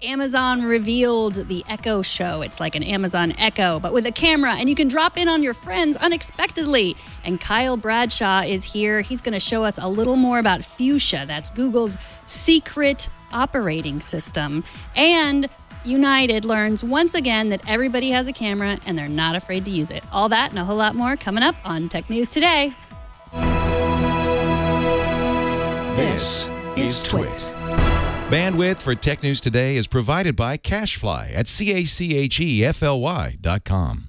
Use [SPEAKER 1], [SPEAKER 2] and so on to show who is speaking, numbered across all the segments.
[SPEAKER 1] Amazon revealed the Echo Show. It's like an Amazon Echo, but with a camera, and you can drop in on your friends unexpectedly. And Kyle Bradshaw is here. He's going to show us a little more about Fuchsia. That's Google's secret operating system. And United learns once again that everybody has a camera and they're not afraid to use it. All that and a whole lot more coming up on Tech News Today.
[SPEAKER 2] This is Twit.
[SPEAKER 3] Bandwidth for Tech News Today is provided by CacheFly at CACHEFLY.com.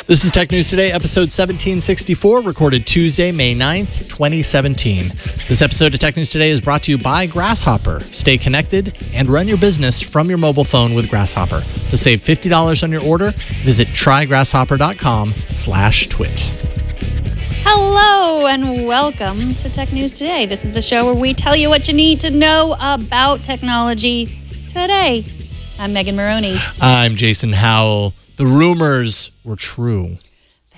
[SPEAKER 4] This is Tech News Today, episode 1764, recorded Tuesday, May 9th, 2017. This episode of Tech News Today is brought to you by Grasshopper. Stay connected and run your business from your mobile phone with Grasshopper. To save $50 on your order, visit trygrasshopper.com/twit.
[SPEAKER 1] Hello and welcome to Tech News Today. This is the show where we tell you what you need to know about technology today. I'm Megan Maroney.
[SPEAKER 4] I'm Jason Howell. The rumors were true.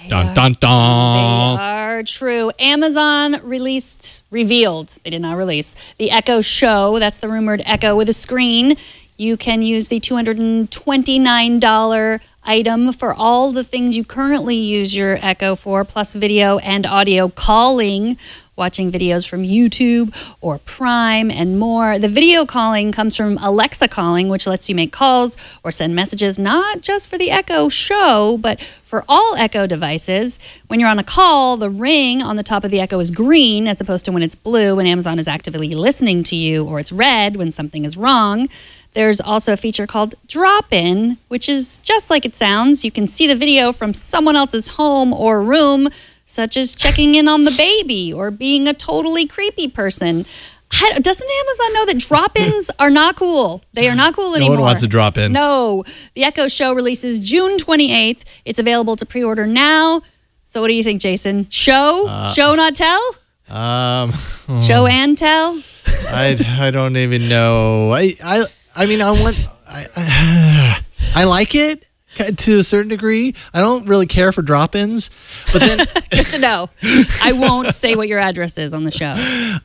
[SPEAKER 4] Dun, dun, dun.
[SPEAKER 1] They are true. Amazon revealed, they did not release, the Echo Show. That's the rumored Echo with a screen. You can use the $229 item for all the things you currently use your Echo for, plus video and audio calling, watching videos from YouTube or Prime and more. The video calling comes from Alexa Calling, which lets you make calls or send messages, not just for the Echo Show, but for all Echo devices. When you're on a call, the ring on the top of the Echo is green as opposed to when it's blue when Amazon is actively listening to you, or it's red when something is wrong. There's also a feature called Drop-In, which is just like it sounds. You can see the video from someone else's home or room, such as checking in on the baby or being a totally creepy person. Doesn't Amazon know that drop-ins are not cool? They are not cool anymore.
[SPEAKER 4] No one wants a drop-in.
[SPEAKER 1] No. The Echo Show releases June 28th. It's available to pre-order now. So what do you think, Jason? Show? Show, not tell? Show and tell?
[SPEAKER 4] I don't even know. I mean, I like it to a certain degree. I don't really care for drop-ins, but then
[SPEAKER 1] good to know. I won't say what your address is on the show.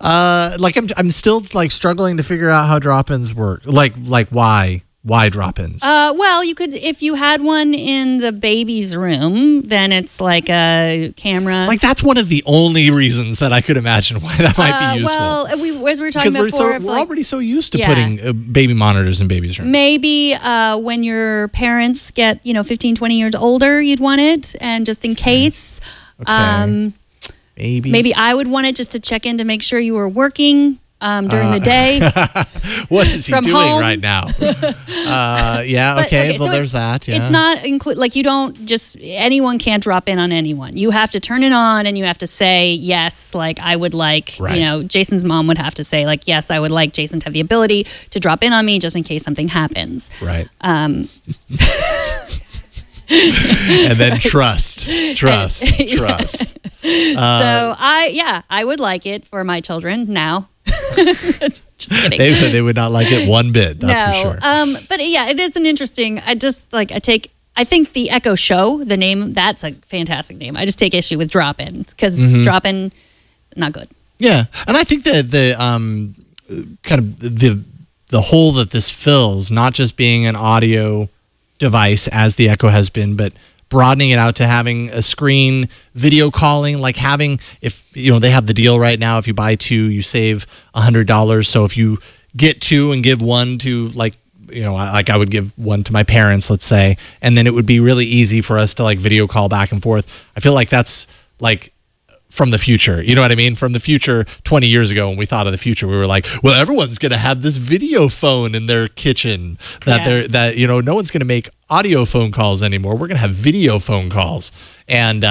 [SPEAKER 4] I'm still like struggling to figure out how drop-ins work. Like why drop-ins?
[SPEAKER 1] Well, you could, if you had one in the baby's room, then it's like a camera.
[SPEAKER 4] Like that's one of the only reasons that I could imagine why that might be useful.
[SPEAKER 1] Well, as we were talking before,
[SPEAKER 4] we're already so used to putting baby monitors in babies' rooms.
[SPEAKER 1] Maybe when your parents get 15, 20 years older, you'd want it, and just in case.
[SPEAKER 4] Okay.
[SPEAKER 1] Maybe I would want it just to check in to make sure you were working during the day.
[SPEAKER 4] What is he doing home right now? Yeah, okay, well, so there's that. Yeah.
[SPEAKER 1] It's not like you don't just, anyone can't drop in on anyone. You have to turn it on and you have to say, yes, like I would like, Jason's mom would have to say, like, yes, I would like Jason to have the ability to drop in on me just in case something happens.
[SPEAKER 4] Right. And then trust.
[SPEAKER 1] So I would like it for my children now. Just kidding.
[SPEAKER 4] They would not like it one bit. That's for sure.
[SPEAKER 1] But yeah, it is an interesting. I think the Echo Show, the name, that's a fantastic name. I just take issue with drop-in because drop-in, not good.
[SPEAKER 4] Yeah, and I think that the kind of the hole that this fills, not just being an audio device as the Echo has been, but broadening it out to having a screen, video calling, like having, if they have the deal right now, if you buy two, you save $100. So if you get two and give one to like I would give one to my parents, let's say, and then it would be really easy for us to like video call back and forth. I feel like that's like from the future. You know what I mean? From the future 20 years ago when we thought of the future, we were like, well, everyone's going to have this video phone in their kitchen no one's going to make audio phone calls anymore. We're going to have video phone calls. And,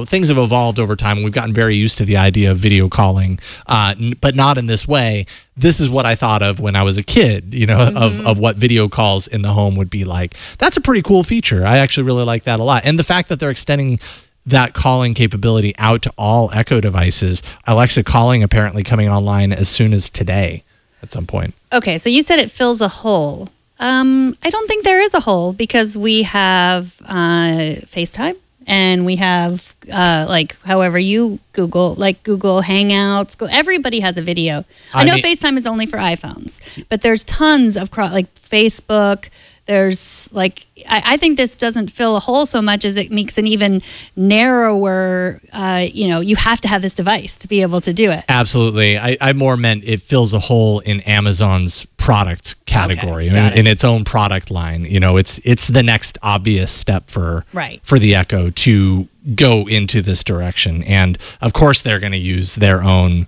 [SPEAKER 4] things have evolved over time. We've gotten very used to the idea of video calling, but not in this way. This is what I thought of when I was a kid, of what video calls in the home would be like. That's a pretty cool feature. I actually really like that a lot. And the fact that they're extending that calling capability out to all Echo devices. Alexa Calling apparently coming online as soon as today at some point.
[SPEAKER 1] Okay, so you said it fills a hole. I don't think there is a hole because we have FaceTime and we have like however you Google Hangouts. Everybody has a video. I know FaceTime is only for iPhones, but there's tons of like Facebook. There's like, I think this doesn't fill a hole so much as it makes an even narrower, you have to have this device to be able to do it.
[SPEAKER 4] Absolutely. I more meant it fills a hole in Amazon's product category, in its own product line. It's the next obvious step for the Echo to go into this direction. And of course they're going to use their own,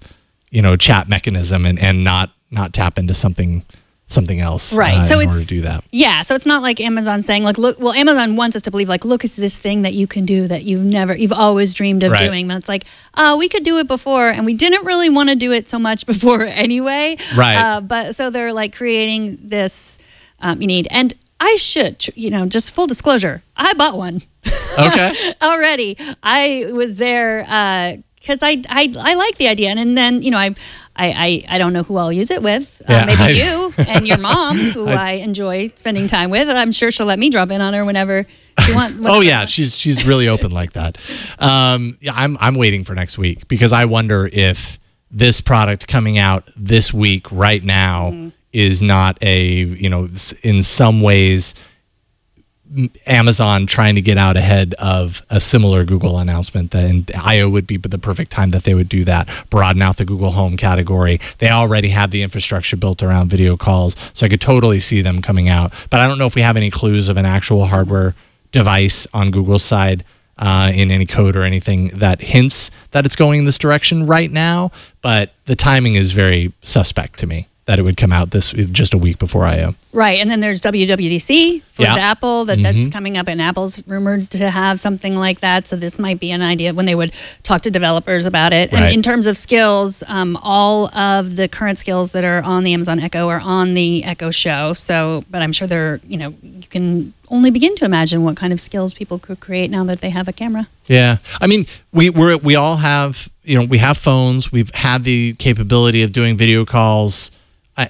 [SPEAKER 4] chat mechanism and not tap into something else in order to do that.
[SPEAKER 1] Yeah, so it's not like Amazon saying, like, look, well, Amazon wants us to believe, like, look, it's this thing that you can do that you've always dreamed of doing. But it's like, we could do it before, and we didn't really want to do it so much before anyway.
[SPEAKER 4] Right.
[SPEAKER 1] But so they're like creating this you need. And I should, just full disclosure, I bought one.
[SPEAKER 4] Okay.
[SPEAKER 1] Already. I was there because I like the idea. And then, I don't know who I'll use it with. Maybe you and your mom, who I enjoy spending time with. I'm sure she'll let me drop in on her whenever she wants.
[SPEAKER 4] Oh yeah, she's really open like that. I'm waiting for next week because I wonder if this product coming out this week right now is not in some ways Amazon trying to get out ahead of a similar Google announcement. And I/O would be the perfect time that they would do that, broaden out the Google Home category. They already have the infrastructure built around video calls, so I could totally see them coming out. But I don't know if we have any clues of an actual hardware device on Google's side in any code or anything that hints that it's going in this direction right now. But the timing is very suspect to me that it would come out just a week before I/O.
[SPEAKER 1] Right, and then there's WWDC for the Apple that's coming up, and Apple's rumored to have something like that. So this might be an idea when they would talk to developers about it.
[SPEAKER 4] Right.
[SPEAKER 1] And in terms of skills, all of the current skills that are on the Amazon Echo are on the Echo Show. So, but I'm sure they're you can only begin to imagine what kind of skills people could create now that they have a camera.
[SPEAKER 4] Yeah, I mean, we all have we have phones. We've had the capability of doing video calls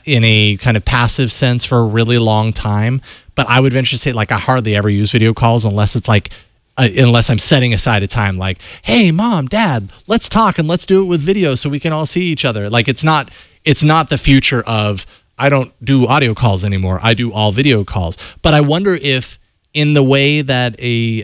[SPEAKER 4] in a kind of passive sense for a really long time, but I would venture to say, like, I hardly ever use video calls unless it's like, unless I'm setting aside a time, like, hey, Mom, Dad, let's talk and let's do it with video so we can all see each other. Like, it's not the future of I don't do audio calls anymore. I do all video calls. But I wonder if in the way that a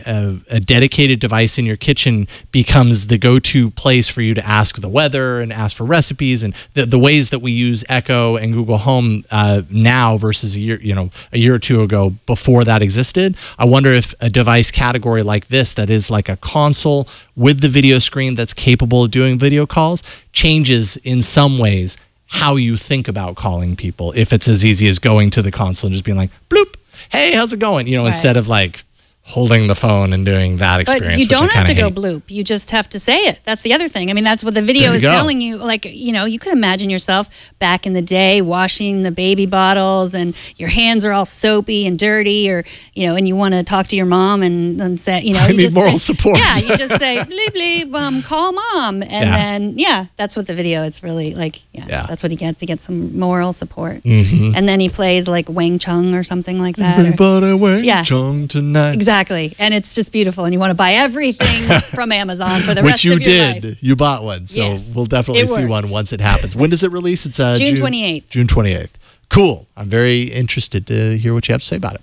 [SPEAKER 4] dedicated device in your kitchen becomes the go-to place for you to ask the weather and ask for recipes, and the ways that we use Echo and Google Home now versus a year or two ago before that existed, I wonder if a device category like this that is like a console with the video screen that's capable of doing video calls changes in some ways how you think about calling people. If it's as easy as going to the console and just being like, bloop, hey, how's it going? Instead of like holding the phone and doing that experience.
[SPEAKER 1] But you don't have to go bloop. You just have to say it. That's the other thing. I mean, that's what the video is telling you. Like, you could imagine yourself back in the day washing the baby bottles and your hands are all soapy and dirty, or, and you want to talk to your mom and say,
[SPEAKER 4] I need moral support.
[SPEAKER 1] Yeah, you just say, bleep, bleep, call Mom. And then, that's what the video, it's really like, that's what he gets. He gets some moral support. Mm-hmm. And then he plays like Wang Chung or something like that.
[SPEAKER 4] Everybody Wang Chung tonight.
[SPEAKER 1] Exactly. And it's just beautiful. And you want to buy everything from Amazon for the rest of your life.
[SPEAKER 4] Which you did. You bought one. So we'll definitely see one once it happens. When does it release? It's
[SPEAKER 1] June 28th.
[SPEAKER 4] June 28th. Cool. I'm very interested to hear what you have to say about it.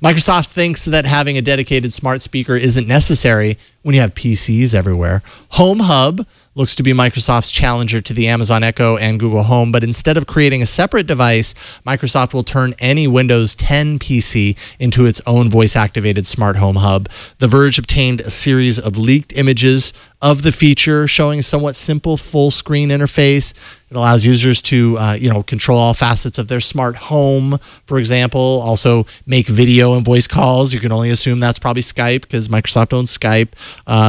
[SPEAKER 4] Microsoft thinks that having a dedicated smart speaker isn't necessary when you have PCs everywhere. Home Hub looks to be Microsoft's challenger to the Amazon Echo and Google Home, but instead of creating a separate device, Microsoft will turn any Windows 10 PC into its own voice-activated smart home hub. The Verge obtained a series of leaked images of the feature showing a somewhat simple full-screen interface. It allows users to control all facets of their smart home, for example, also make video and voice calls. You can only assume that's probably Skype because Microsoft owns Skype.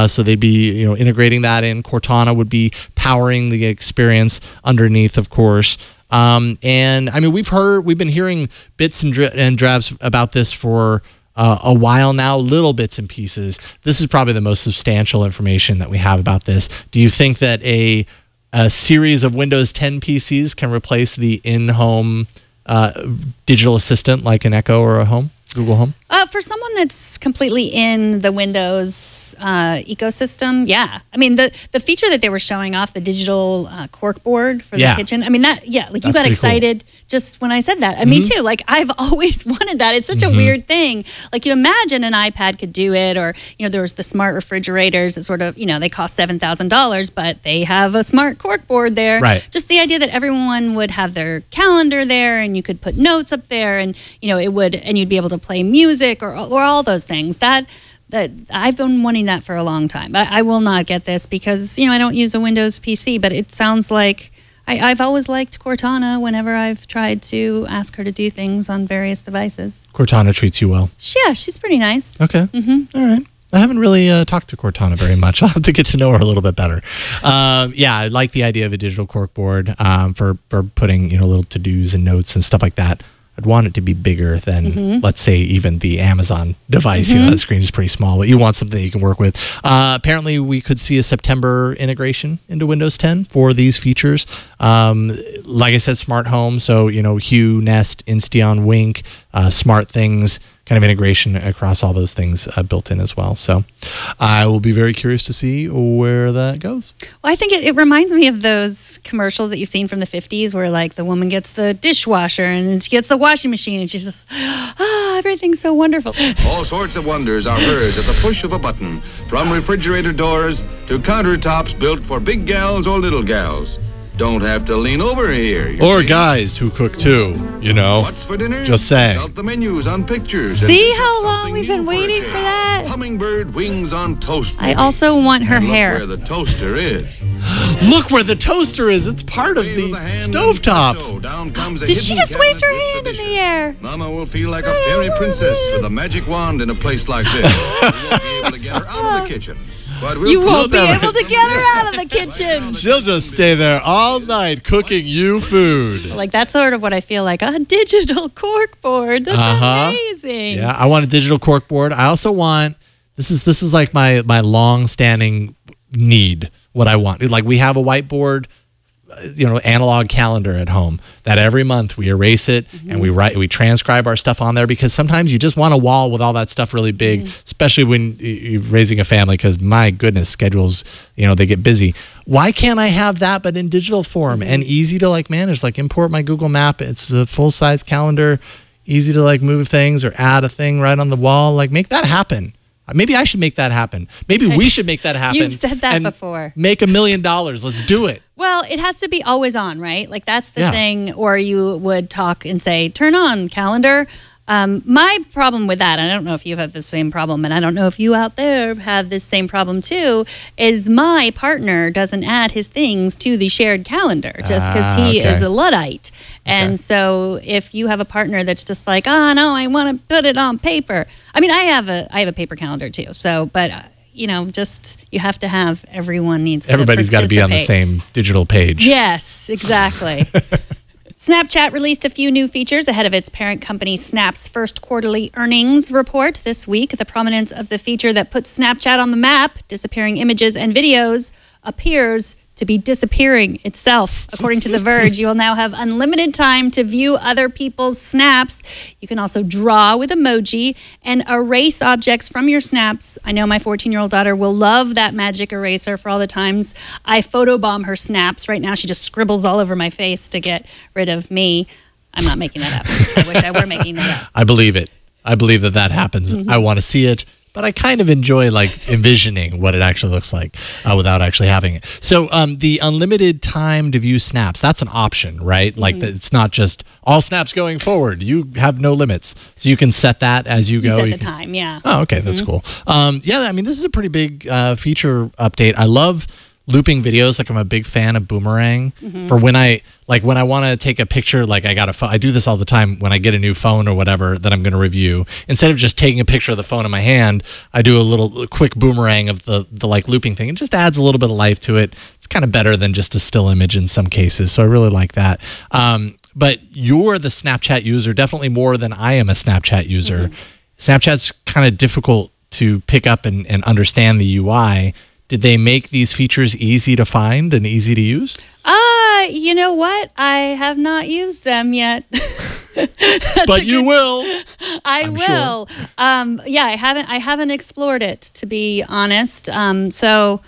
[SPEAKER 4] So they'd be integrating that in. Cortana would be powering the experience underneath, of course. And I mean, we've been hearing bits and drabs about this for a while now, little bits and pieces. This is probably the most substantial information that we have about this. Do you think that a series of Windows 10 PCs can replace the in-home digital assistant like an Echo or a Home, Google Home?
[SPEAKER 1] For someone that's completely in the Windows ecosystem, yeah. I mean, the feature that they were showing off, the digital corkboard for the kitchen, I mean, like you got excited just when I said that. I mean, too, like I've always wanted that. It's such a weird thing. Like you imagine an iPad could do it, or, there was the smart refrigerators that sort of, they cost $7,000, but they have a smart corkboard there.
[SPEAKER 4] Right.
[SPEAKER 1] Just the idea that everyone would have their calendar there and you could put notes up there and, and you'd be able to play music or all those things. That I've been wanting that for a long time. I will not get this because, I don't use a Windows PC, but it sounds like I've always liked Cortana whenever I've tried to ask her to do things on various devices.
[SPEAKER 4] Cortana treats you well.
[SPEAKER 1] Yeah, she's pretty nice.
[SPEAKER 4] Okay. All right. I haven't really talked to Cortana very much. I'll have to get to know her a little bit better. Yeah, I like the idea of a digital corkboard for putting little to-dos and notes and stuff like that. I'd want it to be bigger than, let's say, even the Amazon device. That screen is pretty small, but you want something that you can work with. Apparently, we could see a September integration into Windows 10 for these features. Like I said, smart home, so, Hue, Nest, Insteon, Wink, smart things, kind of integration across all those things built in as well. So I will be very curious to see where that goes.
[SPEAKER 1] Well, I think it reminds me of those commercials that you've seen from the 50s where like the woman gets the dishwasher and then she gets the washing machine and she's just, everything's so wonderful.
[SPEAKER 2] All sorts of wonders are heard at the push of a button, from refrigerator doors to countertops built for big gals or little gals. Don't have to lean over here.
[SPEAKER 4] Or guys who cook too,
[SPEAKER 2] What's for dinner?
[SPEAKER 4] Just saying.
[SPEAKER 2] Consult the menus on pictures.
[SPEAKER 1] See how long we've been waiting for that?
[SPEAKER 2] Hummingbird wings on toast.
[SPEAKER 1] I also want her hair.
[SPEAKER 2] Look where the toaster is.
[SPEAKER 4] Look where the toaster is. It's part of the stovetop.
[SPEAKER 1] Did she just wave her hand in the air?
[SPEAKER 2] Mama will feel like a fairy princess with a magic wand in a place like this. You won't be able to get her out of the kitchen.
[SPEAKER 1] You won't be able to get her out of the kitchen.
[SPEAKER 4] She'll just stay there all night cooking you food.
[SPEAKER 1] Like, that's sort of what I feel like. A digital corkboard. That's amazing.
[SPEAKER 4] Yeah, I want a digital corkboard. I also want, this is like my long-standing need, what I want. Like, we have a whiteboard, analog calendar at home that every month we erase it and we transcribe our stuff on there, because sometimes you just want a wall with all that stuff really big, especially when you're raising a family, because my goodness, schedules, they get busy. Why can't I have that but in digital form and easy to manage? Like, import my Google Map. It's a full-size calendar, easy to move things or add a thing right on the wall. Like, make that happen. Maybe I should make that happen. Maybe we should make that happen.
[SPEAKER 1] You've said that before.
[SPEAKER 4] Make $1 million. Let's do it.
[SPEAKER 1] Well, it has to be always on, right? Like, that's the thing. Or you would talk and say, turn on calendar. My problem with that, I don't know if you have the same problem, and I don't know if you out there have this same problem too, is my partner doesn't add his things to the shared calendar just because he is a Luddite. And so if you have a partner that's just like, oh, no, I want to put it on paper. I mean, I have a paper calendar too. So, but just you have to have, everybody's
[SPEAKER 4] got to be on the same digital page.
[SPEAKER 1] Yes, exactly. Snapchat released a few new features ahead of its parent company Snap's first quarterly earnings report this week. The prominence of the feature that puts Snapchat on the map, disappearing images and videos, appears to be disappearing itself. According to The Verge, you will now have unlimited time to view other people's snaps. You can also draw with emoji and erase objects from your snaps. I know my 14-year-old daughter will love that magic eraser for all the times I photobomb her snaps. Right now, she just scribbles all over my face to get rid of me. I'm not making that up. I wish I were making that up.
[SPEAKER 4] I believe it. I believe that happens. I want to see it. But I kind of enjoy envisioning what it actually looks like without actually having it. So the unlimited time to view snaps, that's an option, right? Like it's not just all snaps going forward. You have no limits. So you can set that as you go.
[SPEAKER 1] You set the time, yeah.
[SPEAKER 4] Oh, okay. That's cool. Yeah, I mean, this is a pretty big feature update. I love looping videos. Like, I'm a big fan of Boomerang for when I want to take a picture. Like, I do this all the time when I get a new phone or whatever that I'm going to review. Instead of just taking a picture of the phone in my hand, I do a quick Boomerang of the looping thing. It just adds a little bit of life to it. It's kind of better than just a still image in some cases. So I really like that. But you're the Snapchat user, definitely more than I am a Snapchat user. Snapchat's kind of difficult to pick up and understand the UI. Did they make these features easy to find and easy to use?
[SPEAKER 1] You know what? I have not used them yet.
[SPEAKER 4] But you will.
[SPEAKER 1] I will. Sure. Yeah, I haven't explored it, to be honest. I'm sure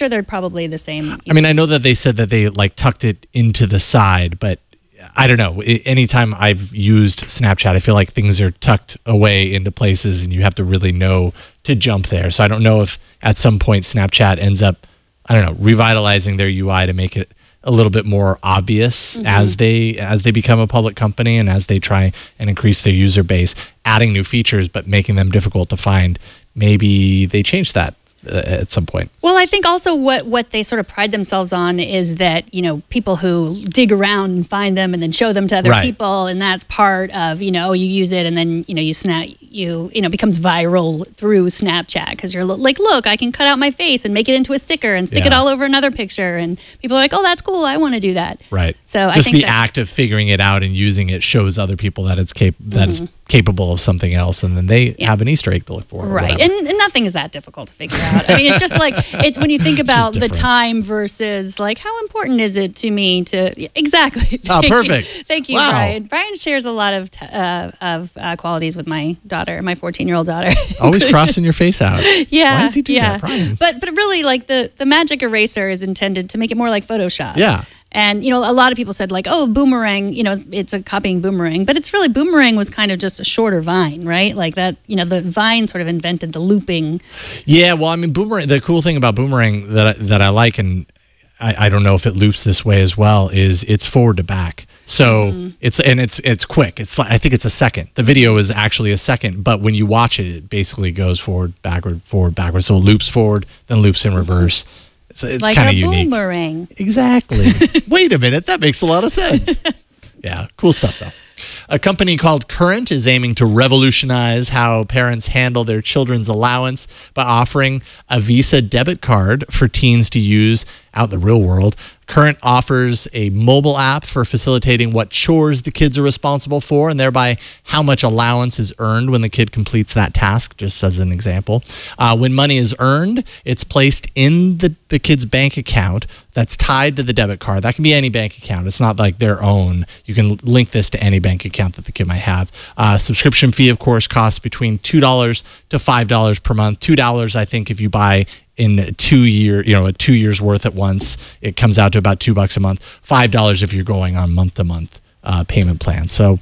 [SPEAKER 1] they're probably the same.
[SPEAKER 4] I mean, I know that they said that they like tucked it into the side, but I don't know. Anytime I've used Snapchat, I feel like things are tucked away into places and you have to really know to jump there. So I don't know if at some point Snapchat ends up, I don't know, revitalizing their UI to make it a little bit more obvious as they become a public company and as they try and increase their user base, adding new features but making them difficult to find. Maybe they change that at some point.
[SPEAKER 1] Well, I think also what they sort of pride themselves on is that, you know, people who dig around and find them and then show them to other people, and that's part of, you know, you use it and then, you know, becomes viral through Snapchat because you're like, look, I can cut out my face and make it into a sticker and stick it all over another picture, and people are like, oh, that's cool, I want to do that. Right. So
[SPEAKER 4] just I think the act of figuring it out and using it shows other people that it's capable of something else, and then they have an Easter egg to look for.
[SPEAKER 1] Right. And nothing is that difficult to figure out. I mean, it's just like, it's when you think about the time versus like, how important is it to me to, exactly.
[SPEAKER 4] Oh, perfect.
[SPEAKER 1] Thank you, wow. Brian. Brian shares a lot of qualities with my daughter, my 14-year-old daughter.
[SPEAKER 4] Always crossing your face out.
[SPEAKER 1] Yeah.
[SPEAKER 4] Why does he do that, Brian?
[SPEAKER 1] But really, like, the magic eraser is intended to make it more like Photoshop.
[SPEAKER 4] Yeah.
[SPEAKER 1] And, you know, a lot of people said like, oh, Boomerang, you know, it's a copying Boomerang. But it's really, Boomerang was kind of just a shorter Vine, right? Like that, you know, the Vine sort of invented the looping. Yeah,
[SPEAKER 4] well, I mean, Boomerang, the cool thing about Boomerang that I like, and I don't know if it loops this way as well, is it's forward to back. So it's quick. It's like, I think it's a second. The video is actually a second, but when you watch it, it basically goes forward, backward. So it loops forward, then loops in reverse. It's
[SPEAKER 1] like
[SPEAKER 4] kind of
[SPEAKER 1] unique. Boomerang.
[SPEAKER 4] Exactly. Wait a minute. That makes a lot of sense. Yeah, cool stuff, though. A company called Current is aiming to revolutionize how parents handle their children's allowance by offering a Visa debit card for teens to use out in the real world. Current offers a mobile app for facilitating what chores the kids are responsible for and thereby how much allowance is earned when the kid completes that task, just as an example. When money is earned, it's placed in the kid's bank account that's tied to the debit card. That can be any bank account. It's not like their own. You can link this to any bank account that the kid might have. Subscription fee, of course, costs between $2 to $5 per month. $2, I think, if you buy in 2 years worth at once, it comes out to about $2 a month. $5 if you're going on month-to-month payment plan. So,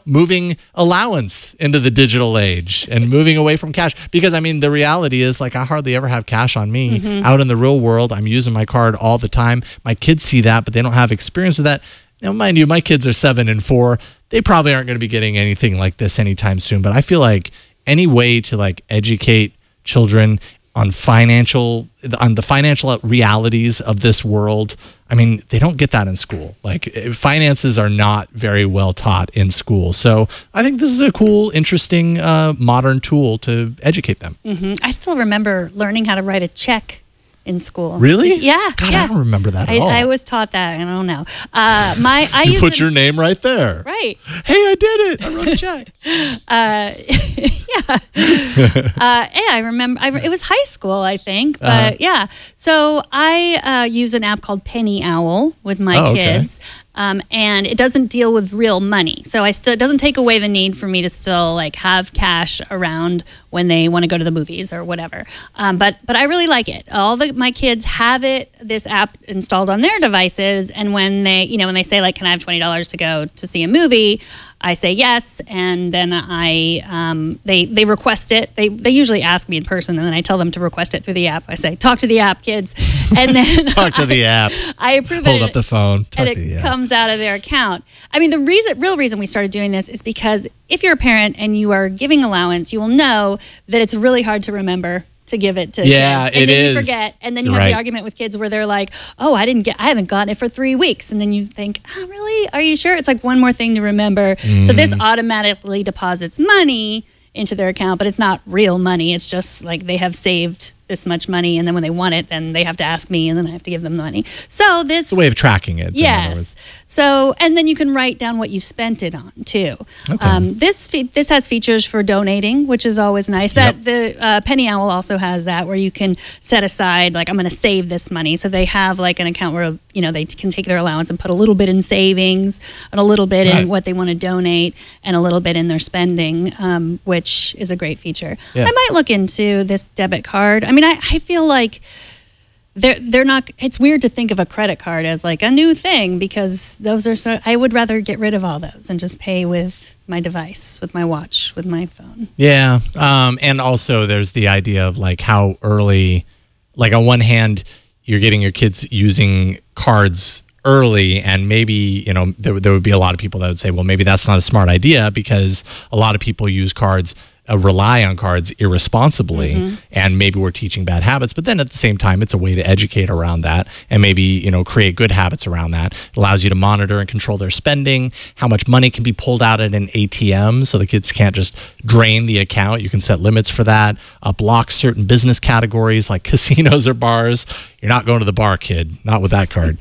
[SPEAKER 4] moving allowance into the digital age and moving away from cash. Because, I mean, the reality is, like, I hardly ever have cash on me. Out in the real world, I'm using my card all the time. My kids see that, but they don't have experience with that. Now, mind you, my kids are 7 and 4. They probably aren't going to be getting anything like this anytime soon. But I feel like any way to, like, educate children on the financial realities of this world. I mean, they don't get that in school. Like, finances are not very well taught in school. So I think this is a cool, interesting, modern tool to educate them.
[SPEAKER 1] I still remember learning how to write a check in school.
[SPEAKER 4] Really?
[SPEAKER 1] Yeah.
[SPEAKER 4] God,
[SPEAKER 1] yeah.
[SPEAKER 4] I don't remember that at all.
[SPEAKER 1] I was taught that. I don't know.
[SPEAKER 4] You put your name right there.
[SPEAKER 1] Right.
[SPEAKER 4] Hey, I did it. I wrote a check.
[SPEAKER 1] I remember. It was high school, I think. But yeah. So I use an app called Penny Owl with my kids. And it doesn't deal with real money. So it doesn't take away the need for me to still like have cash around when they want to go to the movies or whatever. But I really like it. My kids have this app installed on their devices, and when they say like, can I have $20 to go to see a movie, I say yes, and then they request it. They usually ask me in person, and then I tell them to request it through the app. I say, talk to the app, kids, and then
[SPEAKER 4] talk to the app.
[SPEAKER 1] I approve
[SPEAKER 4] Hold up the phone,
[SPEAKER 1] and it comes out of their account. I mean, the real reason we started doing this is because if you're a parent and you are giving allowance, you will know that it's really hard to remember to give it to kids. And then you forget, and then you have the argument with kids where they're like, oh, I haven't gotten it for 3 weeks, and then you think, oh, really? Are you sure? It's like one more thing to remember. So this automatically deposits money into their account, but it's not real money. It's just like they have saved this much money, and then when they want it, then they have to ask me, and then I have to give them the money. So this
[SPEAKER 4] It's a way of tracking it.
[SPEAKER 1] Yes. So, and then you can write down what you spent it on too.
[SPEAKER 4] Okay.
[SPEAKER 1] This has features for donating, which is always nice. That the Penny Owl also has that, where you can set aside, like, I'm going to save this money. So they have like an account where, you know, they can take their allowance and put a little bit in savings and a little bit in what they want to donate and a little bit in their spending, which is a great feature. I might look into this debit card. I mean, I feel like they're not, it's weird to think of a credit card as like a new thing, because those are so, I would rather get rid of all those and just pay with my device, with my watch, with my phone.
[SPEAKER 4] Yeah. And also there's the idea of like how early, like on one hand, you're getting your kids using cards early, and maybe, you know, there would be a lot of people that would say, well, maybe that's not a smart idea, because a lot of people use cards, rely on cards irresponsibly, and maybe we're teaching bad habits. But then at the same time, it's a way to educate around that, and maybe, you know, create good habits around that. It allows you to monitor and control their spending, how much money can be pulled out at an ATM, so the kids can't just drain the account. You can set limits for that, block certain business categories like casinos or bars. You're not going to the bar, kid. Not with that card.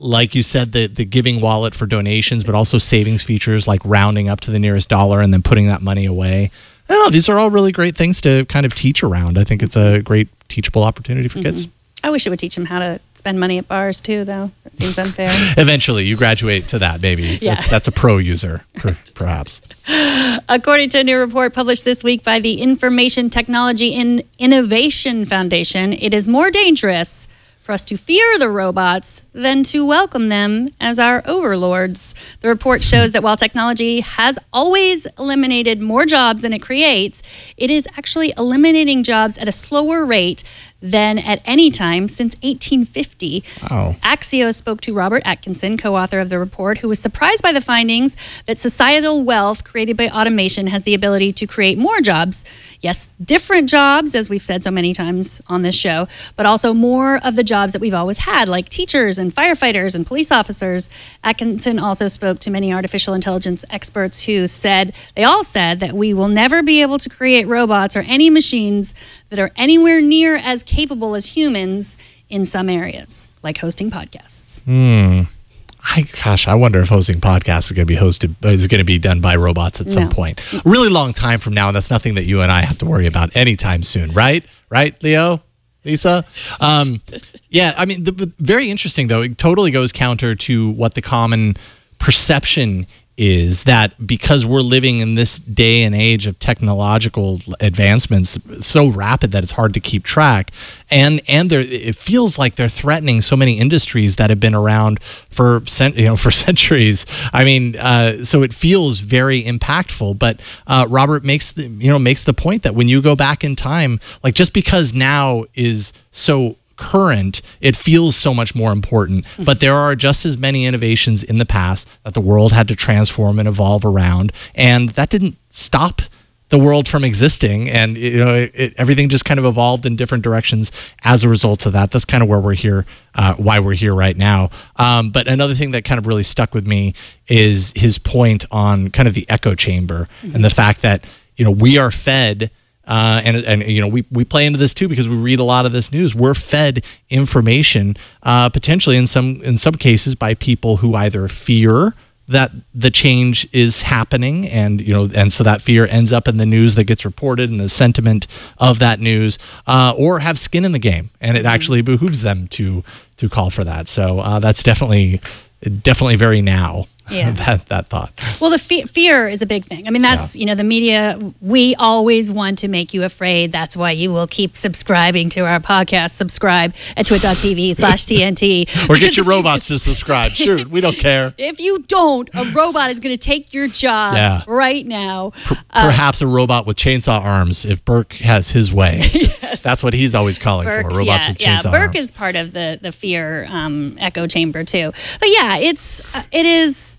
[SPEAKER 4] Like you said, the giving wallet for donations, but also savings features like rounding up to the nearest dollar and then putting that money away. I don't know, these are all really great things to kind of teach around. I think it's a great teachable opportunity for kids.
[SPEAKER 1] I wish it would teach them how to spend money at bars too, though. That seems unfair.
[SPEAKER 4] Eventually, you graduate to that, maybe.
[SPEAKER 1] Yeah.
[SPEAKER 4] That's a pro user, perhaps.
[SPEAKER 1] According to a new report published this week by the Information Technology and Innovation Foundation, it is more dangerous for us to fear the robots than to welcome them as our overlords. The report shows that while technology has always eliminated more jobs than it creates, it is actually eliminating jobs at a slower rate than at any time since 1850.
[SPEAKER 4] Wow.
[SPEAKER 1] Axios spoke to Robert Atkinson, co-author of the report, who was surprised by the findings that societal wealth created by automation has the ability to create more jobs. Yes, different jobs, as we've said so many times on this show, but also more of the jobs that we've always had, like teachers and firefighters and police officers. Atkinson also spoke to many artificial intelligence experts who said, they all said that we will never be able to create robots or any machines that are anywhere near as capable as humans in some areas, like hosting podcasts.
[SPEAKER 4] I wonder if hosting podcasts is going to be done by robots at some point. A really long time from now, and that's nothing that you and I have to worry about anytime soon, right? Right, Leo? Lisa? Yeah, I mean, very interesting, though. It totally goes counter to what the common perception is, that because we're living in this day and age of technological advancements so rapid that it's hard to keep track, and it feels like they're threatening so many industries that have been around for centuries. I mean, so it feels very impactful. But Robert makes the point that when you go back in time, like, just because now is so current, it feels so much more important, but there are just as many innovations in the past that the world had to transform and evolve around, and that didn't stop the world from existing, and everything just kind of evolved in different directions as a result of that. That's kind of where we're here, why we're here right now. But another thing that kind of really stuck with me is his point on kind of the echo chamber and the fact that we are fed. We play into this too because we read a lot of this news. We're fed information, potentially in some cases by people who either fear that the change is happening, and so that fear ends up in the news that gets reported and the sentiment of that news, or have skin in the game, and it actually behooves them to call for that. So that's definitely very now. Yeah. that thought.
[SPEAKER 1] Well, the fear is a big thing. I mean, that's, the media, we always want to make you afraid. That's why you will keep subscribing to our podcast. Subscribe at twit.tv/TNT.
[SPEAKER 4] Or get your robots to subscribe. Sure, we don't care.
[SPEAKER 1] If you don't, a robot is going to take your job right now.
[SPEAKER 4] Perhaps a robot with chainsaw arms, if Burke has his way. Yes. That's what he's always calling for, robots with chainsaw arms.
[SPEAKER 1] Burke is part of the fear echo chamber too. But yeah, it is...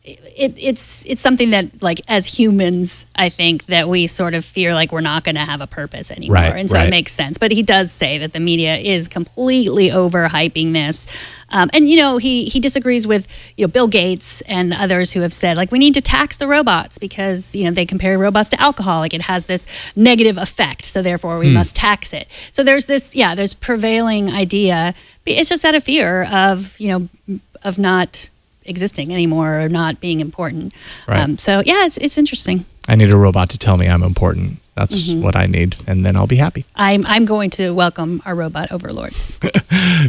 [SPEAKER 1] it's something that, like, as humans, I think that we sort of fear like we're not going to have a purpose anymore.
[SPEAKER 4] Right,
[SPEAKER 1] and so it makes sense. But he does say that the media is completely overhyping this. And, you know, he disagrees with, you know, Bill Gates and others who have said, like, we need to tax the robots because, you know, they compare robots to alcohol. Like, it has this negative effect. So therefore we must tax it. So there's this, there's prevailing idea. It's just out of fear of, you know, of not existing anymore or not being important.
[SPEAKER 4] Right.
[SPEAKER 1] So yeah, it's interesting.
[SPEAKER 4] I need a robot to tell me I'm important. That's what I need, and then I'll be happy.
[SPEAKER 1] I'm going to welcome our robot overlords.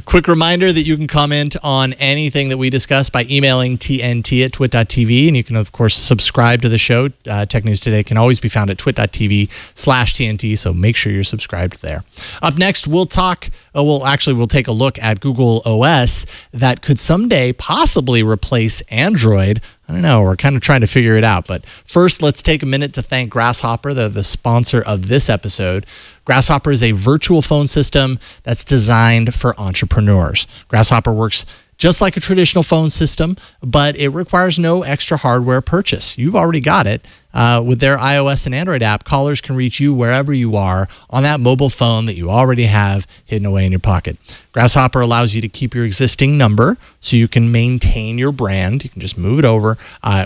[SPEAKER 4] Quick reminder that you can comment on anything that we discuss by emailing tnt@twit.tv, and you can, of course, subscribe to the show. Tech News Today can always be found at twit.tv/TNT, so make sure you're subscribed there. Up next, we'll take a look at Google OS that could someday possibly replace Android. I don't know. We're kind of trying to figure it out. But first, let's take a minute to thank Grasshopper. They're the sponsor of this episode. Grasshopper is a virtual phone system that's designed for entrepreneurs. Grasshopper works just like a traditional phone system, but it requires no extra hardware purchase. You've already got it. With their iOS and Android app, callers can reach you wherever you are on that mobile phone that you already have hidden away in your pocket. Grasshopper allows you to keep your existing number so you can maintain your brand. You can just move it over.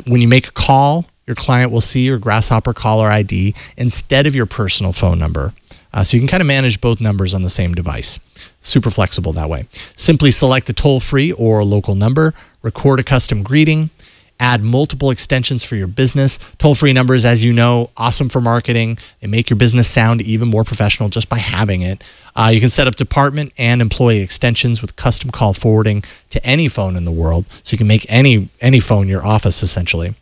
[SPEAKER 4] When you make a call, your client will see your Grasshopper caller ID instead of your personal phone number. So you can kind of manage both numbers on the same device. Super flexible that way. Simply select a toll-free or local number, record a custom greeting, add multiple extensions for your business. Toll-free numbers, as you know, awesome for marketing. They make your business sound even more professional just by having it. You can set up department and employee extensions with custom call forwarding to any phone in the world. So you can make any phone your office, essentially.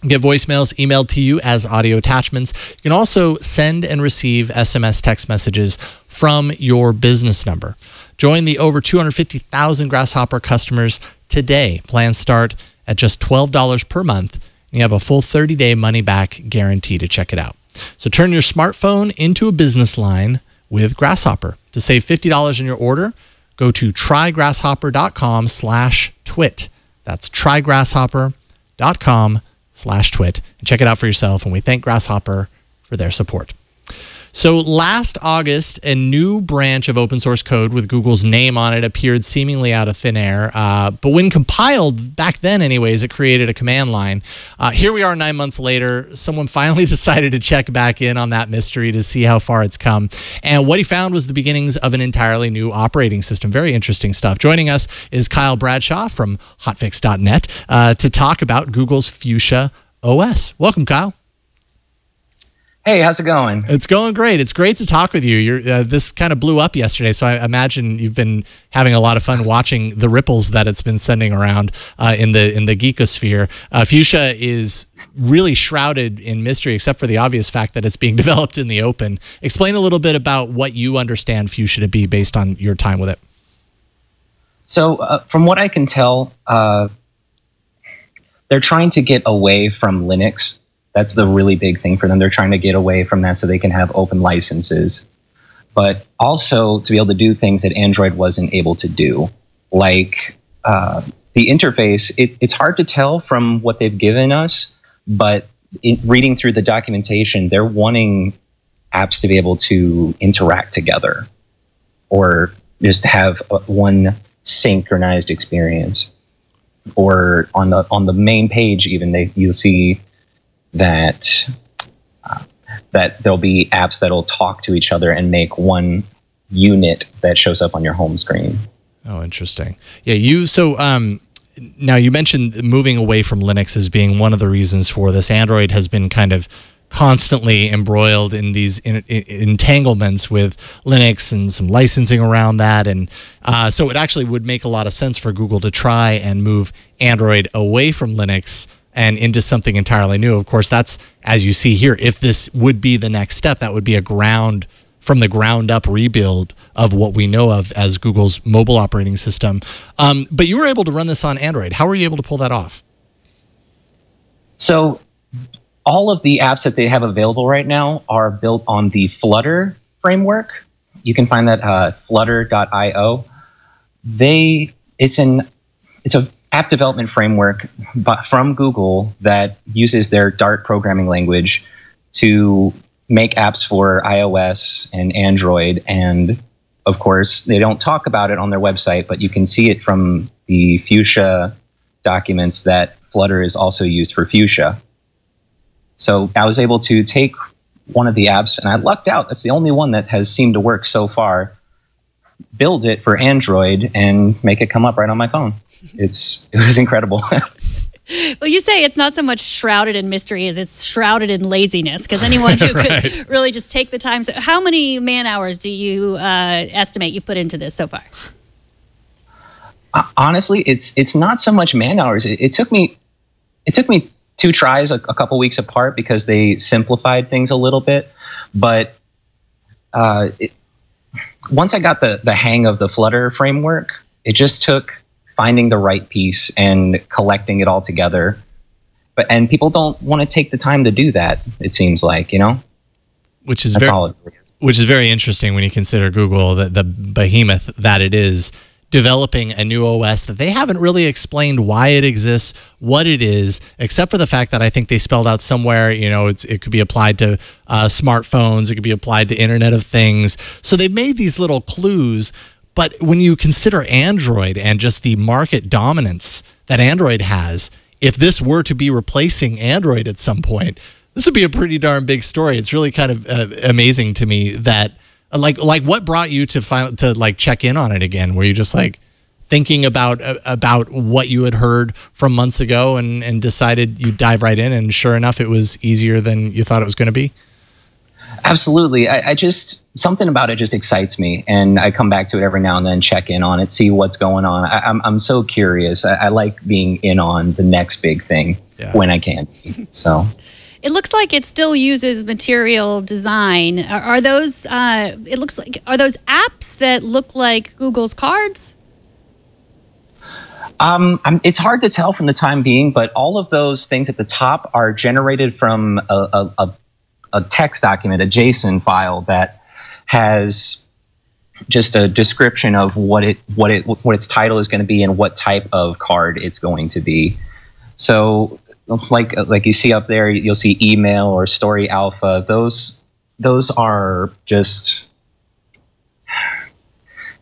[SPEAKER 4] Get voicemails emailed to you as audio attachments. You can also send and receive SMS text messages from your business number. Join the over 250,000 Grasshopper customers today. Plans start at just $12 per month. And you have a full 30-day money-back guarantee to check it out. So turn your smartphone into a business line with Grasshopper. To save $50 on your order, go to trygrasshopper.com/twit. That's trygrasshopper.com/twit and check it out for yourself. And we thank Grasshopper for their support. So last August, a new branch of open source code with Google's name on it appeared seemingly out of thin air. But when compiled, back then anyways, it created a command line. Here we are 9 months later. Someone finally decided to check back in on that mystery to see how far it's come. And what he found was the beginnings of an entirely new operating system. Very interesting stuff. Joining us is Kyle Bradshaw from hotfix.net to talk about Google's Fuchsia OS. Welcome, Kyle.
[SPEAKER 5] Hey, how's it going?
[SPEAKER 4] It's going great. It's great to talk with you. This kind of blew up yesterday, so I imagine you've been having a lot of fun watching the ripples that it's been sending around in the geekosphere. Fuchsia is really shrouded in mystery, except for the obvious fact that it's being developed in the open. Explain a little bit about what you understand Fuchsia to be based on your time with it.
[SPEAKER 5] So from what I can tell, they're trying to get away from Linux. That's the really big thing for them. They're trying to get away from that so they can have open licenses, but also to be able to do things that Android wasn't able to do. Like the interface, it's hard to tell from what they've given us, but reading through the documentation, they're wanting apps to be able to interact together or just have one synchronized experience. Or on the main page, even you'll see that there'll be apps that'll talk to each other and make one unit that shows up on your home screen.
[SPEAKER 4] Oh, interesting. Yeah, now you mentioned moving away from Linux as being one of the reasons for this. Android has been kind of constantly embroiled in these entanglements with Linux and some licensing around that. And so it actually would make a lot of sense for Google to try and move Android away from Linux and into something entirely new. Of course, that's, as you see here, if this would be the next step, that would be from the ground up rebuild of what we know of as Google's mobile operating system. But you were able to run this on Android. How were you able to pull that off?
[SPEAKER 5] So all of the apps that they have available right now are built on the Flutter framework. You can find that flutter.io. It's an app development framework from Google that uses their Dart programming language to make apps for iOS and Android. And of course, they don't talk about it on their website, but you can see it from the Fuchsia documents that Flutter is also used for Fuchsia. So I was able to take one of the apps, and I lucked out. That's the only one that has seemed to work so far. Build it for Android and make it come up right on my phone. It was incredible.
[SPEAKER 1] Well, you say it's not so much shrouded in mystery as it's shrouded in laziness, because anyone who could really just take the time. So how many man hours do you estimate you've put into this so far?
[SPEAKER 5] Honestly, it's not so much man hours. It took me 2 tries, a couple weeks apart, because they simplified things a little bit. But once I got the hang of the Flutter framework, it just took finding the right piece and collecting it all together. And people don't want to take the time to do that, it seems like,
[SPEAKER 4] Which is very interesting when you consider Google, the behemoth that it is, developing a new OS that they haven't really explained why it exists, what it is, except for the fact that I think they spelled out somewhere, it could be applied to smartphones, it could be applied to Internet of Things. So they made these little clues. But when you consider Android and just the market dominance that Android has, if this were to be replacing Android at some point, this would be a pretty darn big story. It's really kind of amazing to me that, like what brought you to check in on it again? Were you just thinking about what you had heard from months ago and decided you'd dive right in, and sure enough, it was easier than you thought it was going to be?
[SPEAKER 5] Absolutely. I just, something about it just excites me, and I come back to it every now and then, check in on it, see what's going on. I'm so curious. I like being in on the next big thing when I can. So
[SPEAKER 1] it looks like it still uses material design. Are those it looks like, are those apps that look like Google's cards?
[SPEAKER 5] It's hard to tell from the time being, but all of those things at the top are generated from a text document, a JSON file that has just a description of what its title is going to be and what type of card it's going to be. So, like you see up there, you'll see email or story alpha. Those are just,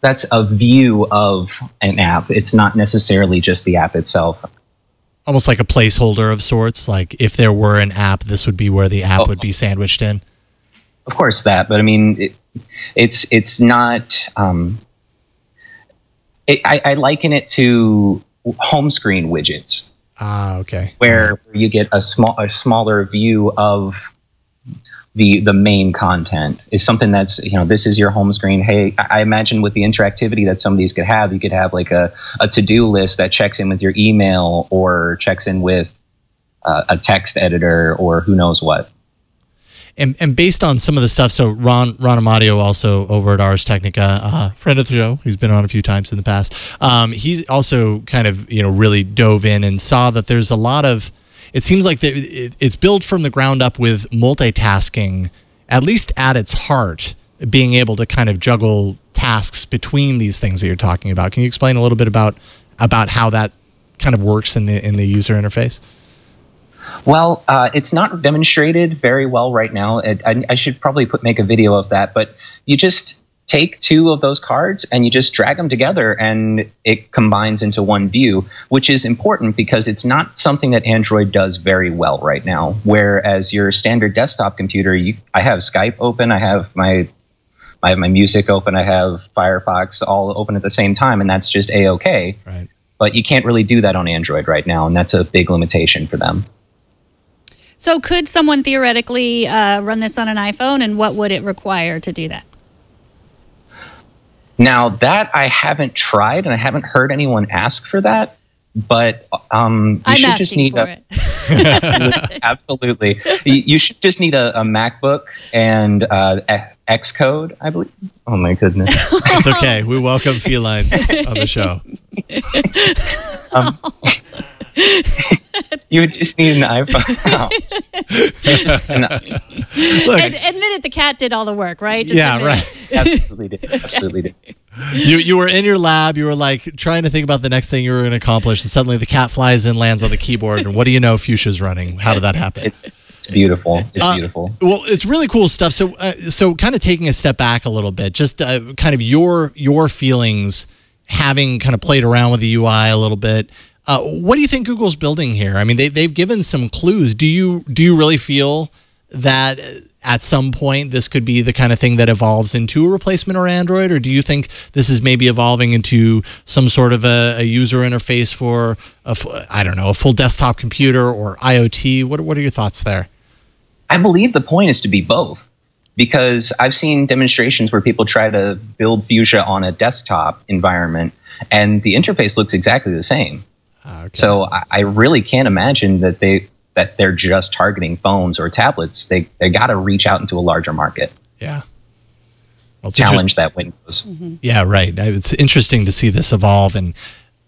[SPEAKER 5] that's a view of an app. It's not necessarily just the app itself.
[SPEAKER 4] Almost like a placeholder of sorts. Like if there were an app, this would be where the app would be sandwiched in.
[SPEAKER 5] Of course, that. But I mean, it's not. I liken it to home screen widgets.
[SPEAKER 4] Ah, okay.
[SPEAKER 5] Where you get a smaller view of the main content is something that's, this is your home screen. Hey, I imagine with the interactivity that some of these could have, you could have like a to-do list that checks in with your email or checks in with a text editor or who knows what.
[SPEAKER 4] And based on some of the stuff, so Ron Amadio, also over at Ars Technica, friend of the show, he's been on a few times in the past. He's also kind of really dove in and saw that there's a lot of. It seems like it's built from the ground up with multitasking, at least at its heart, being able to kind of juggle tasks between these things that you're talking about. Can you explain a little bit about how that kind of works in the user interface?
[SPEAKER 5] Well, it's not demonstrated very well right now. I should probably make a video of that, but you just take 2 of those cards and you just drag them together and it combines into one view, which is important because it's not something that Android does very well right now. Whereas your standard desktop computer, I have Skype open, I have my music open, I have Firefox all open at the same time, and that's just A-okay.
[SPEAKER 4] Right.
[SPEAKER 5] But you can't really do that on Android right now, and that's a big limitation for them.
[SPEAKER 1] So could someone theoretically run this on an iPhone, and what would it require to do that?
[SPEAKER 5] Now, that I haven't tried, and I haven't heard anyone ask for that, but
[SPEAKER 1] I'm asking for it.
[SPEAKER 5] Absolutely. You should just need a MacBook and Xcode, I believe. Oh, my goodness.
[SPEAKER 4] It's okay. We welcome felines on the show.
[SPEAKER 5] You would just need an iPhone.
[SPEAKER 1] Look, admit it, the cat did all the work, right? Just
[SPEAKER 4] right.
[SPEAKER 5] Absolutely did. Absolutely did.
[SPEAKER 4] You were in your lab. You were like trying to think about the next thing you were going to accomplish, and suddenly the cat flies in, lands on the keyboard, and what do you know? Fuchsia's running. How did that happen?
[SPEAKER 5] It's beautiful. It's beautiful.
[SPEAKER 4] Well, it's really cool stuff. So kind of taking a step back a little bit, just kind of your feelings, having kind of played around with the UI a little bit. What do you think Google's building here? I mean, they've given some clues. Do you really feel that at some point this could be the kind of thing that evolves into a replacement for Android, or do you think this is maybe evolving into some sort of a user interface for a full desktop computer or IoT? What are your thoughts there?
[SPEAKER 5] I believe the point is to be both, because I've seen demonstrations where people try to build Fuchsia on a desktop environment and the interface looks exactly the same. Okay. So I really can't imagine that they're just targeting phones or tablets. They got to reach out into a larger market.
[SPEAKER 4] Yeah. Well,
[SPEAKER 5] challenge that Windows.
[SPEAKER 1] Mm-hmm.
[SPEAKER 4] Yeah, right. It's interesting to see this evolve, and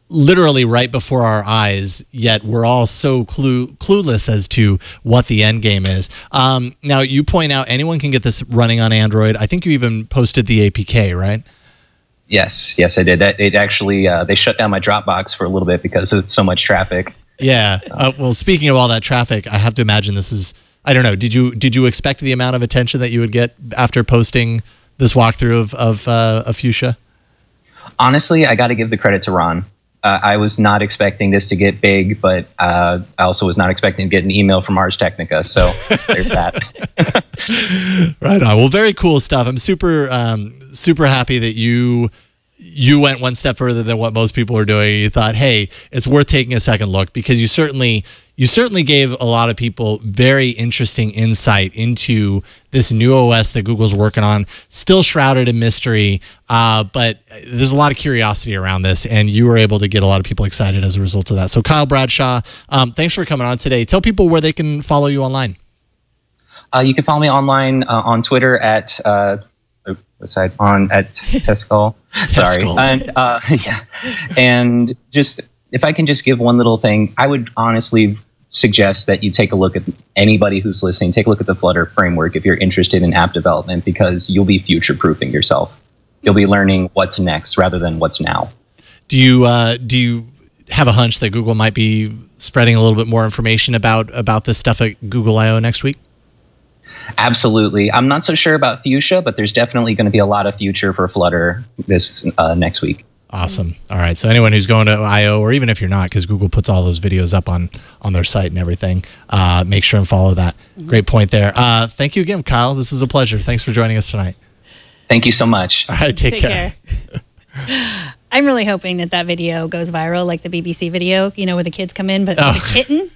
[SPEAKER 4] literally right before our eyes, yet we're all so clueless as to what the end game is. Now, you point out anyone can get this running on Android. I think you even posted the APK, right?
[SPEAKER 5] Yes, I did. It actually, they shut down my Dropbox for a little bit because of so much traffic.
[SPEAKER 4] Yeah. Well, speaking of all that traffic, I have to imagine this is, I don't know, did you expect the amount of attention that you would get after posting this walkthrough of Fuchsia? Honestly, I got to give the credit to Ron.
[SPEAKER 5] I was not expecting this to get big, but I also was not expecting to get an email from Ars Technica. So there's that.
[SPEAKER 4] Right on. Well, very cool stuff. I'm super happy that you went one step further than what most people are doing. You thought, hey, it's worth taking a second look, because you certainly gave a lot of people very interesting insight into this new OS that Google's working on. Still shrouded in mystery, but there's a lot of curiosity around this, and you were able to get a lot of people excited as a result of that. So Kyle Bradshaw, thanks for coming on today. Tell people where they can follow you online.
[SPEAKER 5] You can follow me online on Twitter at Tescall. Sorry. And yeah. And just, if I can just give one little thing, I would honestly suggest that you take a look at anybody who's listening, take a look at the Flutter framework if you're interested in app development, because you'll be future-proofing yourself. You'll be learning what's next rather than what's now. Do you have a hunch that Google might be spreading a little bit more information about this stuff at Google I/O next week? Absolutely. I'm not so sure about Fuchsia, but there's definitely going to be a lot of future for Flutter this next week. Awesome. All right. So anyone who's going to I/O, or even if you're not, because Google puts all those videos up on their site and everything, make sure and follow that. Mm-hmm. Great point there. Thank you again, Kyle. This is a pleasure. Thanks for joining us tonight. Thank you so much. All right. Take care.
[SPEAKER 1] I'm really hoping that video goes viral, like the BBC video, where the kids come in, but with a kitten.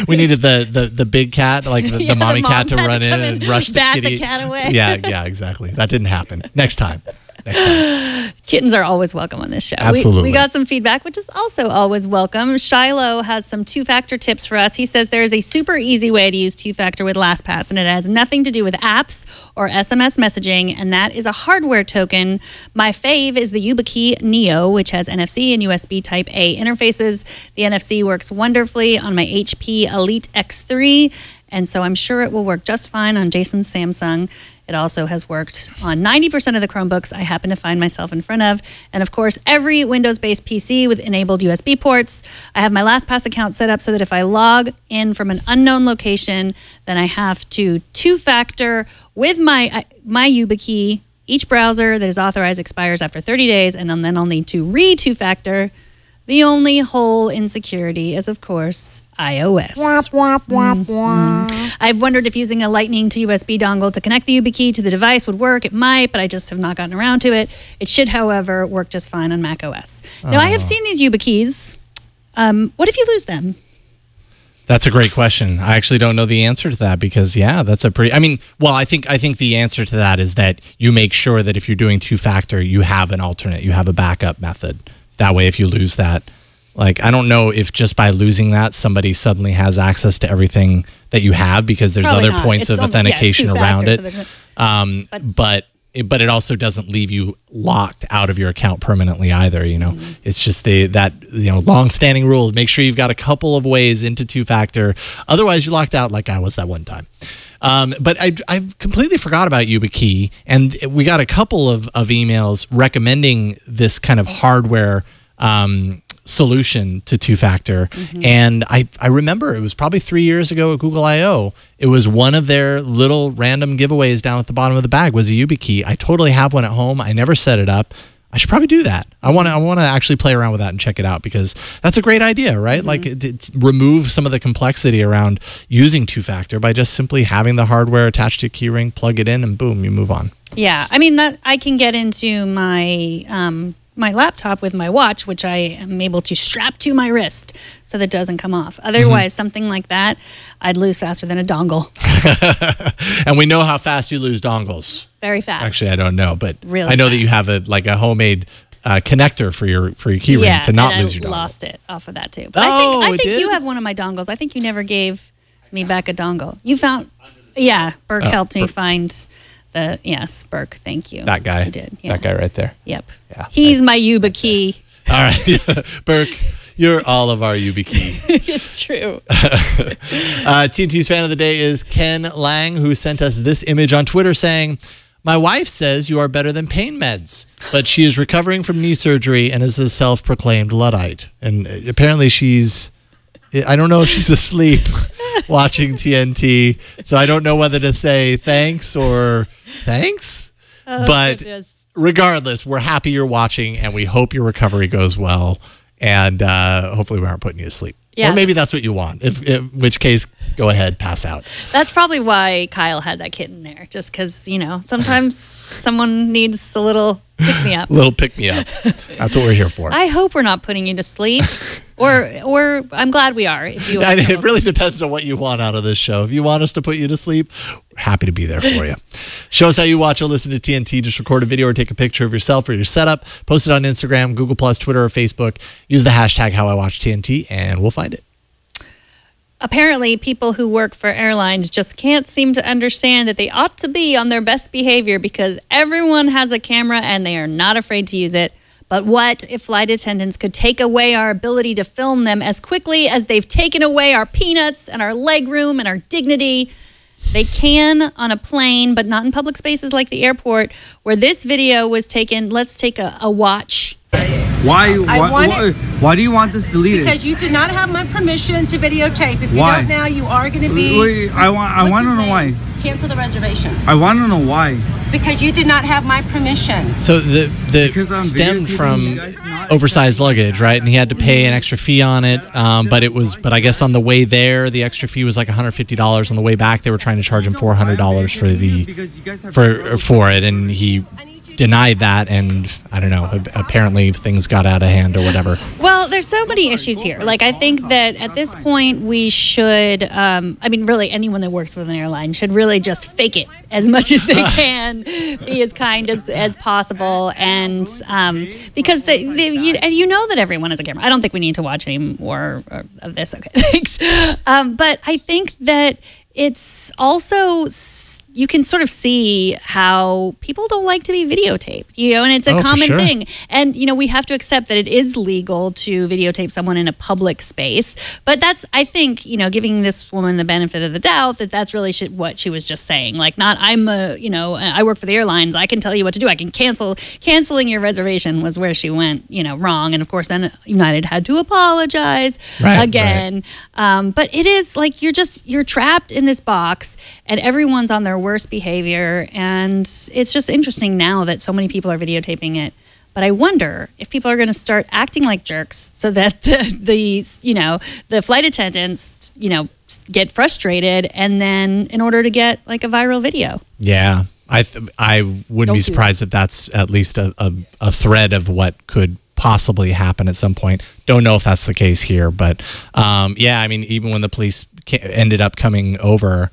[SPEAKER 4] We needed the big cat, like the mommy cat to run in and rush the kitty. Bat the cat away. Yeah, exactly. That didn't happen. Next time.
[SPEAKER 1] Kittens are always welcome on this show.
[SPEAKER 4] Absolutely.
[SPEAKER 1] We got some feedback, which is also always welcome. Shiloh has some two-factor tips for us. He says there is a super easy way to use two-factor with LastPass, and it has nothing to do with apps or SMS messaging, and that is a hardware token. My fave is the YubiKey Neo, which has NFC and USB Type A interfaces. The NFC works wonderfully on my HP Elite X3, and so I'm sure it will work just fine on Jason's Samsung. It also has worked on 90% of the Chromebooks I happen to find myself in front of. And of course, every Windows-based PC with enabled USB ports. I have my LastPass account set up so that if I log in from an unknown location, then I have to two-factor with my YubiKey. Each browser that is authorized expires after 30 days, and then I'll need to re-two-factor. The only hole in security is, of course, iOS. I've wondered if using a Lightning to USB dongle to connect the YubiKey to the device would work. It might, but I just have not gotten around to it. It should, however, work just fine on macOS. Now, I have seen these YubiKeys. What if you lose them?
[SPEAKER 4] That's a great question. I actually don't know the answer to that, because that's a pretty, I think the answer to that is that you make sure that if you're doing two-factor, you have an alternate, you have a backup method. That way, if you lose that, I don't know if just by losing that, somebody suddenly has access to everything that you have, because there's
[SPEAKER 1] Probably
[SPEAKER 4] other
[SPEAKER 1] not.
[SPEAKER 4] Points of authentication around it.
[SPEAKER 1] So
[SPEAKER 4] but it also doesn't leave you locked out of your account permanently either. It's just that long-standing rule. Make sure you've got a couple of ways into two-factor. Otherwise, you're locked out, like I was that one time. But I completely forgot about YubiKey, and we got a couple of emails recommending this kind of hardware solution to TwoFactor. And I remember it was probably 3 years ago at Google I/O. It was one of their little random giveaways down at the bottom of the bag was a YubiKey. I totally have one at home. I never set it up. I should probably do that. I want to actually play around with that and check it out, because that's a great idea, right? Like it remove some of the complexity around using TwoFactor by just simply having the hardware attached to a keyring, plug it in, and boom, you move on.
[SPEAKER 1] Yeah, I mean, that I can get into my my laptop with my watch, which I am able to strap to my wrist so that it doesn't come off. Otherwise, something like that, I'd lose faster than a dongle.
[SPEAKER 4] And we know how fast you lose dongles.
[SPEAKER 1] Very fast.
[SPEAKER 4] Actually, I don't know, but
[SPEAKER 1] really
[SPEAKER 4] I know
[SPEAKER 1] fast.
[SPEAKER 4] that you have a homemade connector for your keyring to not lose your dongle.
[SPEAKER 1] I lost it off of that too. But I think you have one of my dongles. I think you never gave me back a dongle. You found, yeah, Burke helped me find the, yes, Burke, thank you.
[SPEAKER 4] That guy.
[SPEAKER 1] He did. Yeah.
[SPEAKER 4] That guy right there.
[SPEAKER 1] Yep.
[SPEAKER 4] Yeah.
[SPEAKER 1] He's my YubiKey.
[SPEAKER 4] All right. Burke, you're all of our YubiKey.
[SPEAKER 1] It's true.
[SPEAKER 4] TNT's fan of the day is Ken Lang, who sent us this image on Twitter saying, "My wife says you are better than pain meds, but she is recovering from knee surgery and is a self-proclaimed Luddite." And apparently I don't know if she's asleep watching TNT, so I don't know whether to say thanks or thanks. But
[SPEAKER 1] goodness.
[SPEAKER 4] Regardless, we're happy you're watching, and we hope your recovery goes well. And hopefully we aren't putting you to sleep.
[SPEAKER 1] Yeah.
[SPEAKER 4] Or maybe that's what you want, in which case, go ahead, pass out.
[SPEAKER 1] That's probably why Kyle had that kitten there, just because, you know, sometimes someone needs a little pick-me-up.
[SPEAKER 4] Little pick-me-up. That's what we're here for.
[SPEAKER 1] I hope we're not putting you to sleep. Or I'm glad we are. If you
[SPEAKER 4] it really depends on what you want out of this show. If you want us to put you to sleep, we're happy to be there for you. Show us how you watch or listen to TNT. Just record a video or take a picture of yourself or your setup. Post it on Instagram, Google+, Twitter, or Facebook. Use the hashtag HowIWatchTNT, and we'll find it.
[SPEAKER 1] Apparently, people who work for airlines just can't seem to understand that they ought to be on their best behavior because everyone has a camera and they are not afraid to use it. But what if flight attendants could take away our ability to film them as quickly as they've taken away our peanuts and our legroom and our dignity? They can on a plane, but not in public spaces like the airport, where this video was taken. Let's take a watch.
[SPEAKER 6] Why do you want this deleted?
[SPEAKER 7] Because you did not have my permission to videotape. If you
[SPEAKER 6] Why?
[SPEAKER 7] don't now, you are going to be...
[SPEAKER 6] Wait, I want to know why.
[SPEAKER 7] Cancel the reservation.
[SPEAKER 6] I want to know why.
[SPEAKER 7] Because you did not have my permission.
[SPEAKER 4] So the stemmed from oversized luggage, right? And he had to pay an extra fee on it. But I guess on the way there, the extra fee was like $150. On the way back, they were trying to charge him $400 for it, and he denied that, and I don't know, apparently things got out of hand or whatever.
[SPEAKER 1] Well, there's so many issues here. Like, I think that at this point we should, I mean, really anyone that works with an airline should really just fake it as much as they can, be as kind as possible, and because you know that everyone has a camera. I don't think we need to watch any more of this. Okay, thanks. But I think that it's also, you can sort of see how people don't like to be videotaped, you know, and it's a common thing. And, you know, we have to accept that it is legal to videotape someone in a public space. But that's, I think, you know, giving this woman the benefit of the doubt that that's really what she was just saying. Like, not, I work for the airlines, I can tell you what to do. I can canceling your reservation was where she went, you know, wrong. And of course, then United had to apologize again. Right. But it is like, you're trapped in this box and everyone's on their worst behavior, and it's just interesting now that so many people are videotaping it. But I wonder if people are going to start acting like jerks so that the flight attendants, you know, get frustrated, and then in order to get like a viral video. Yeah, I wouldn't be surprised if that's at least a thread of what could possibly happen at some point. Don't know if that's the case here, but yeah, I mean, even when the police ended up coming over,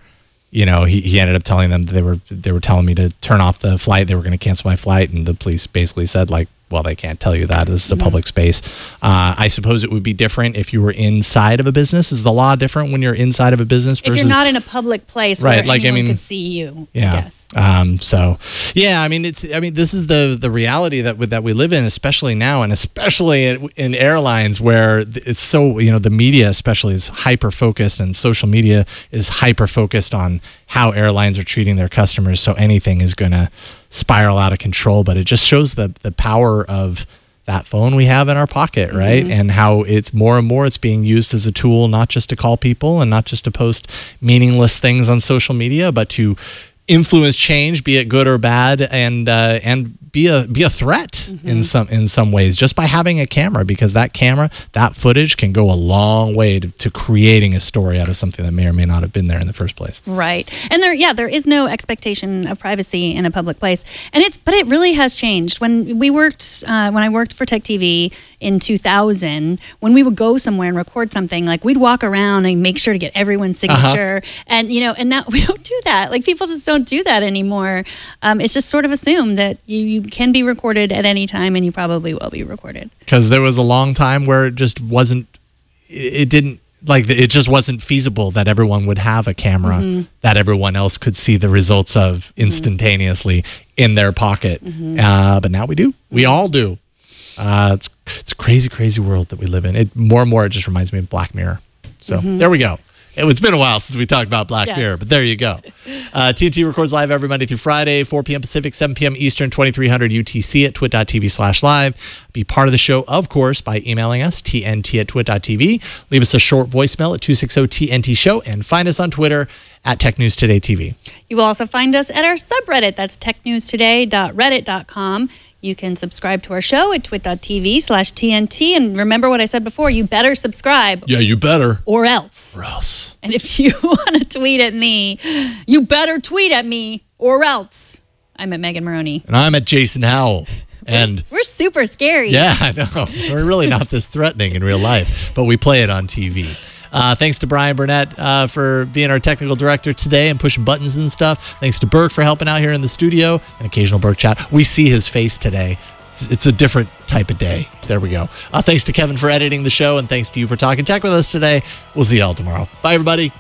[SPEAKER 1] you know, he ended up telling them that they were telling me to turn off the flight. They were going to cancel my flight, and the police basically said, like, well, they can't tell you that. This is a public space. I suppose it would be different if you were inside of a business. Is the law different when you're inside of a business versus... If you're not in a public place where anyone could see you, I guess.
[SPEAKER 4] So, yeah, I mean, this is the reality that we live in, especially now, and especially in airlines where it's so, the media especially is hyper focused, and social media is hyper focused on how airlines are treating their customers. So anything is going to spiral out of control. But it just shows the power of that phone we have in our pocket, right? And how it's more and more it's being used as a tool, not just to call people and not just to post meaningless things on social media, but to influence change, be it good or bad, and be a threat in some ways, just by having a camera, because that footage can go a long way to creating a story out of something that may or may not have been there in the first place.
[SPEAKER 1] Right. And there is no expectation of privacy in a public place. But it really has changed. When I worked for Tech TV in 2000, when we would go somewhere and record something, like we'd walk around and make sure to get everyone's signature. And now we don't do that. Like, people just don't do that anymore. It's just sort of assumed that you can be recorded at any time, and you probably will be recorded. Because
[SPEAKER 4] there was a long time where it just wasn't feasible that everyone would have a camera that everyone else could see the results of instantaneously in their pocket. But now we do. We all do. It's a crazy, crazy world that we live in. More and more, it just reminds me of Black Mirror. So there we go. It's been a while since we talked about Black Mirror, but there you go. TNT records live every Monday through Friday, 4 p.m. Pacific, 7 p.m. Eastern, 2300 UTC at twit.tv/live. Be part of the show, of course, by emailing us, tnt@twit.tv. Leave us a short voicemail at 260-TNT-SHOW, and find us on Twitter at TechNewsTodayTV.
[SPEAKER 1] You will also find us at our subreddit. That's technewstoday.reddit.com. You can subscribe to our show at twit.tv/TNT. And remember what I said before, you better subscribe.
[SPEAKER 4] Yeah, you better.
[SPEAKER 1] Or else. And if you want to tweet at me, you better tweet at me, or else. I'm at Megan Maroney.
[SPEAKER 4] And I'm at Jason Howell. And
[SPEAKER 1] we're super scary.
[SPEAKER 4] Yeah, I know. We're really not this threatening in real life, but we play it on TV. Thanks to Brian Burnett for being our technical director today and pushing buttons and stuff. Thanks to Burke for helping out here in the studio and occasional Burke chat. We see his face today. It's a different type of day. There we go. Thanks to Kevin for editing the show, and thanks to you for talking tech with us today. We'll see y'all tomorrow. Bye, everybody.